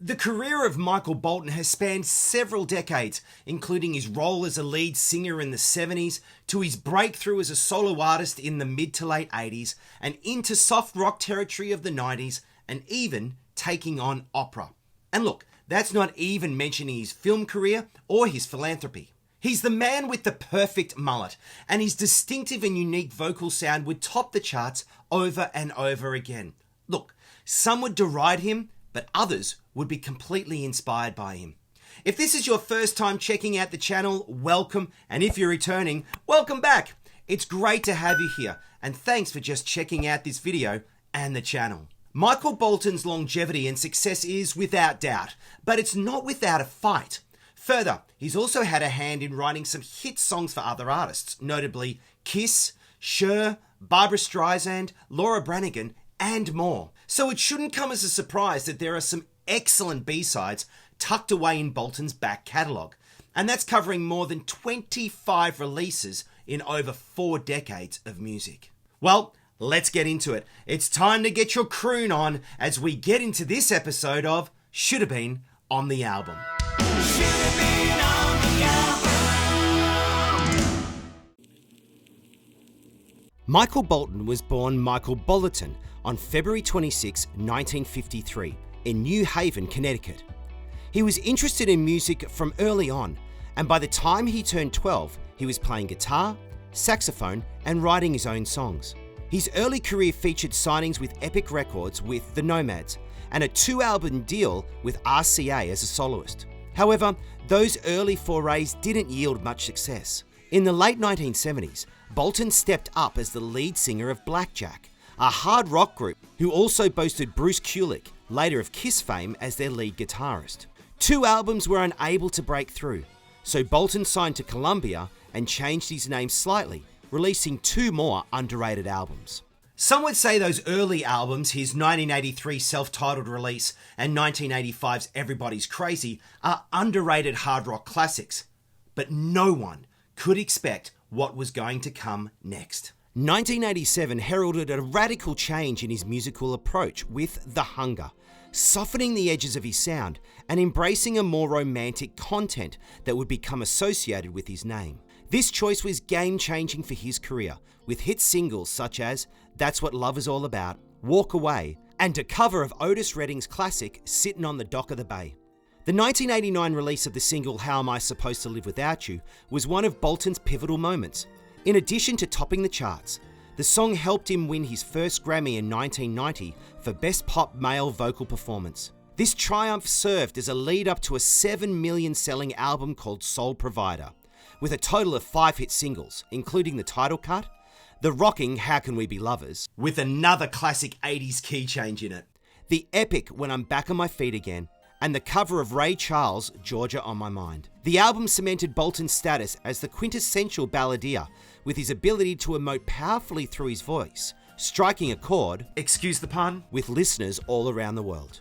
The career of Michael Bolton has spanned several decades, including his role as a lead singer in the 70s, to his breakthrough as a solo artist in the mid to late 80s, and into soft rock territory of the 90s, and even taking on opera. And look, that's not even mentioning his film career or his philanthropy. He's the man with the perfect mullet, and his distinctive and unique vocal sound would top the charts over and over again. Look, some would deride him, but others would be completely inspired by him. If this is your first time checking out the channel, welcome, and if you're returning, welcome back. It's great to have you here, and thanks for just checking out this video and the channel. Michael Bolton's longevity and success is without doubt, but it's not without a fight. Further, he's also had a hand in writing some hit songs for other artists, notably Kiss, Cher, Barbra Streisand, Laura Branigan, and more. So it shouldn't come as a surprise that there are some excellent B-sides tucked away in Bolton's back catalogue. And that's covering more than 25 releases in over 4 decades of music. Well, let's get into it. It's time to get your croon on as we get into this episode of Should Have Been on the Album. Should have been on the album. Michael Bolton was born Michael Bolton on February 26, 1953, in New Haven, Connecticut. He was interested in music from early on, and by the time he turned 12, he was playing guitar, saxophone, and writing his own songs. His early career featured signings with Epic Records with The Nomads, and a 2-album deal with RCA as a soloist. However, those early forays didn't yield much success. In the late 1970s, Bolton stepped up as the lead singer of Blackjack, a hard rock group who also boasted Bruce Kulick, later of Kiss fame, as their lead guitarist. 2 albums were unable to break through, so Bolton signed to Columbia and changed his name slightly, releasing 2 more underrated albums. Some would say those early albums, his 1983 self-titled release and 1985's Everybody's Crazy, are underrated hard rock classics. But no one could expect what was going to come next. 1987 heralded a radical change in his musical approach with The Hunger, softening the edges of his sound and embracing a more romantic content that would become associated with his name. This choice was game-changing for his career, with hit singles such as That's What Love Is All About, Walk Away, and a cover of Otis Redding's classic Sittin' on the Dock of the Bay. The 1989 release of the single How Am I Supposed to Live Without You was one of Bolton's pivotal moments. In addition to topping the charts, the song helped him win his first Grammy in 1990 for Best Pop Male Vocal Performance. This triumph served as a lead-up to a 7 million selling album called Soul Provider, with a total of 5 hit singles, including the title cut, the rocking How Can We Be Lovers, with another classic 80s key change in it, the epic When I'm Back on My Feet Again, and the cover of Ray Charles' Georgia on My Mind. The album cemented Bolton's status as the quintessential balladeer, with his ability to emote powerfully through his voice, striking a chord, excuse the pun, with listeners all around the world.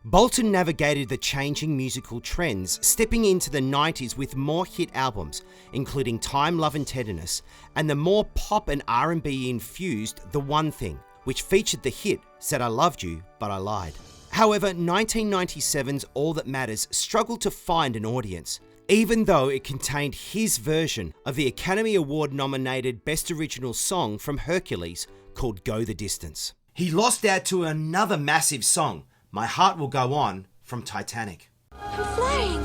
Bolton navigated the changing musical trends, stepping into the 90s with more hit albums, including Time, Love and Tenderness, and the more pop and R&B infused The One Thing, which featured the hit Said I Loved You, But I Lied. However, 1997's All That Matters struggled to find an audience, even though it contained his version of the Academy Award-nominated Best Original Song from Hercules called Go the Distance. He lost out to another massive song, My Heart Will Go On, from Titanic. I'm flying!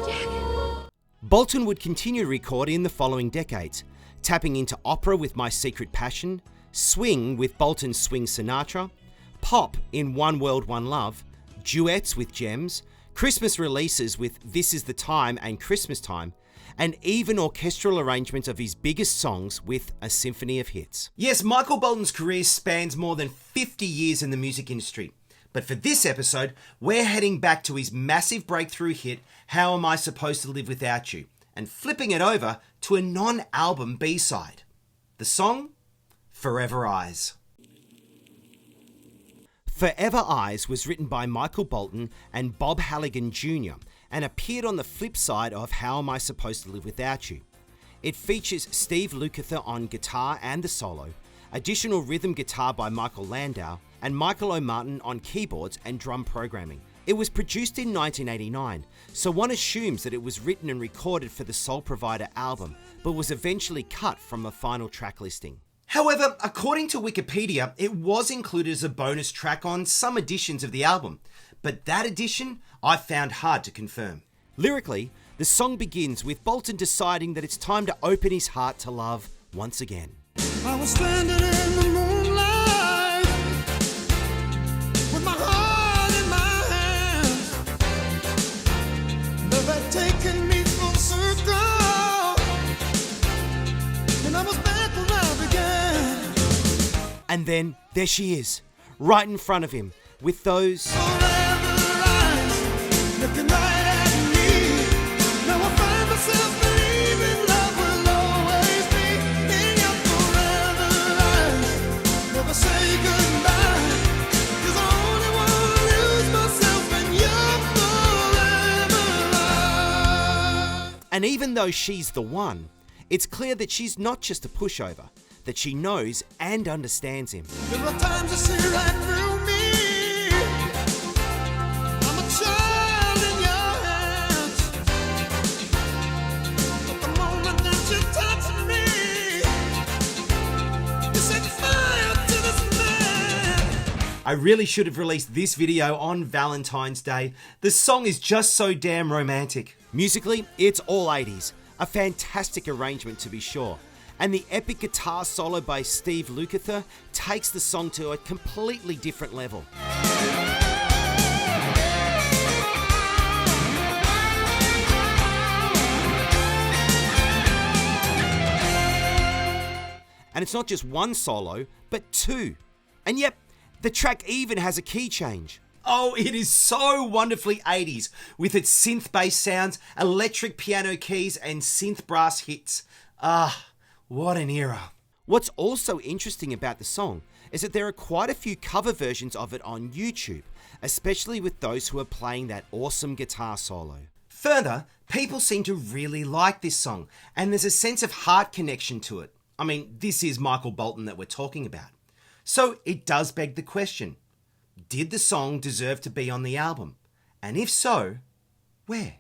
Jack! Bolton would continue to record in the following decades, tapping into opera with My Secret Passion, swing with Bolton's Swing Sinatra, pop in One World, One Love, duets with Gems, Christmas releases with This Is the Time and Christmas Time, and even orchestral arrangements of his biggest songs with A Symphony of Hits. Yes, Michael Bolton's career spans more than 50 years in the music industry. But for this episode, we're heading back to his massive breakthrough hit, How Am I Supposed to Live Without You, and flipping it over to a non-album B-side. The song, Forever Eyes. Forever Eyes was written by Michael Bolton and Bob Halligan Jr. and appeared on the flip side of How Am I Supposed to Live Without You. It features Steve Lukather on guitar and the solo, additional rhythm guitar by Michael Landau, and Michael O'Martin on keyboards and drum programming. It was produced in 1989, so one assumes that it was written and recorded for the Soul Provider album, but was eventually cut from a final track listing. However, according to Wikipedia, it was included as a bonus track on some editions of the album, but that edition I found hard to confirm. Lyrically, the song begins with Bolton deciding that it's time to open his heart to love once again. I was standing in the moonlight with my heart in my hands. Love had taken me full circle, and I was back where I began. And then there she is, right in front of him, with those Forever eyes looking right at me. Now I find myself believing love will always be in your forever eyes. Never say goodbye, 'cause I only wanna lose myself in your forever eyes. And even though she's the one, it's clear that she's not just a pushover, that she knows and understands him. There are times you see right through me. I'm a child in your hands. But the moment that you touch me, you set fire to this man. I really should have released this video on Valentine's Day. The song is just so damn romantic. Musically, it's all 80s. A fantastic arrangement to be sure. And the epic guitar solo by Steve Lukather takes the song to a completely different level. And it's not just one solo, but two. And yep, the track even has a key change. Oh, it is so wonderfully 80s, with its synth bass sounds, electric piano keys, and synth brass hits. What an era. What's also interesting about the song is that there are quite a few cover versions of it on YouTube, especially with those who are playing that awesome guitar solo. Further, people seem to really like this song, and there's a sense of heart connection to it. I mean, this is Michael Bolton that we're talking about. So it does beg the question, did the song deserve to be on the album? And if so, where?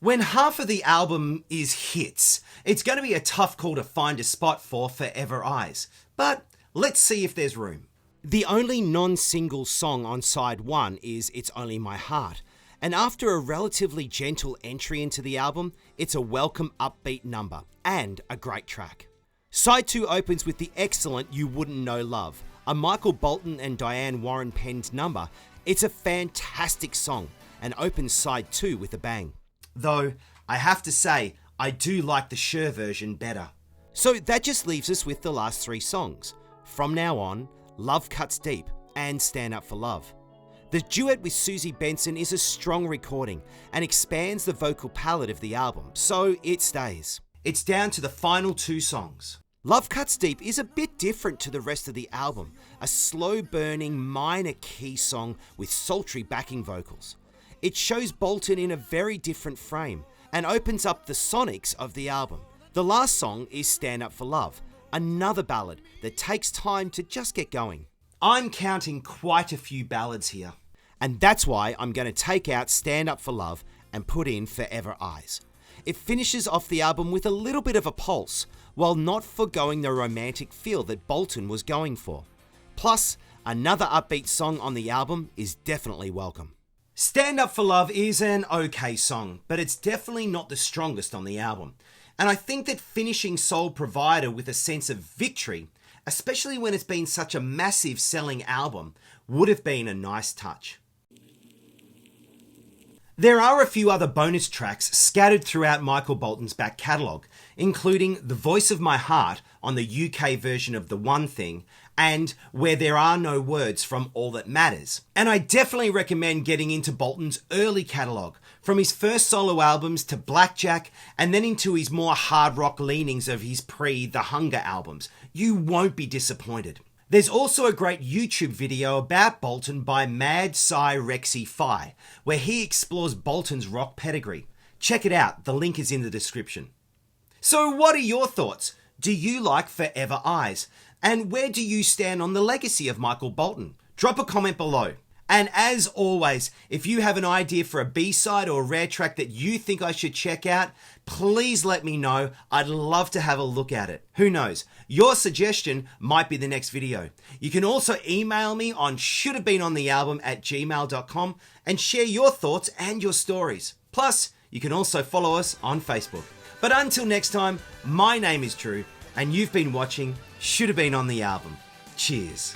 When half of the album is hits, it's going to be a tough call to find a spot for Forever Eyes, but let's see if there's room. The only non-single song on side 1 is It's Only My Heart, and after a relatively gentle entry into the album, it's a welcome upbeat number and a great track. Side 2 opens with the excellent You Wouldn't Know Love, a Michael Bolton and Diane Warren penned number. It's a fantastic song and opens side 2 with a bang. Though, I have to say, I do like the Cher version better. So that just leaves us with the last 3 songs. From Now On, Love Cuts Deep, and Stand Up for Love. The duet with Susie Benson is a strong recording and expands the vocal palette of the album, so it stays. It's down to the final 2 songs. Love Cuts Deep is a bit different to the rest of the album, a slow-burning minor key song with sultry backing vocals. It shows Bolton in a very different frame and opens up the sonics of the album. The last song is Stand Up for Love, another ballad that takes time to just get going. I'm counting quite a few ballads here. And that's why I'm going to take out Stand Up for Love and put in Forever Eyes. It finishes off the album with a little bit of a pulse, while not forgoing the romantic feel that Bolton was going for. Plus, another upbeat song on the album is definitely welcome. Stand Up for Love is an okay song, but it's definitely not the strongest on the album. And I think that finishing Soul Provider with a sense of victory, especially when it's been such a massive selling album, would have been a nice touch. There are a few other bonus tracks scattered throughout Michael Bolton's back catalogue, including The Voice of My Heart on the UK version of The One Thing, and Where There Are No Words from All That Matters. And I definitely recommend getting into Bolton's early catalogue, from his first solo albums to Blackjack, and then into his more hard rock leanings of his pre-The Hunger albums. You won't be disappointed. There's also a great YouTube video about Bolton by Mad Sci Rexy Phi, where he explores Bolton's rock pedigree. Check it out, the link is in the description. So what are your thoughts? Do you like Forever Eyes? And where do you stand on the legacy of Michael Bolton? Drop a comment below. And as always, if you have an idea for a B-side or rare track that you think I should check out, please let me know. I'd love to have a look at it. Who knows? Your suggestion might be the next video. You can also email me on shouldvebeenonthealbum@gmail.com and share your thoughts and your stories. Plus, you can also follow us on Facebook. But until next time, my name is Drew, and you've been watching Should Have Been on the Album. Cheers.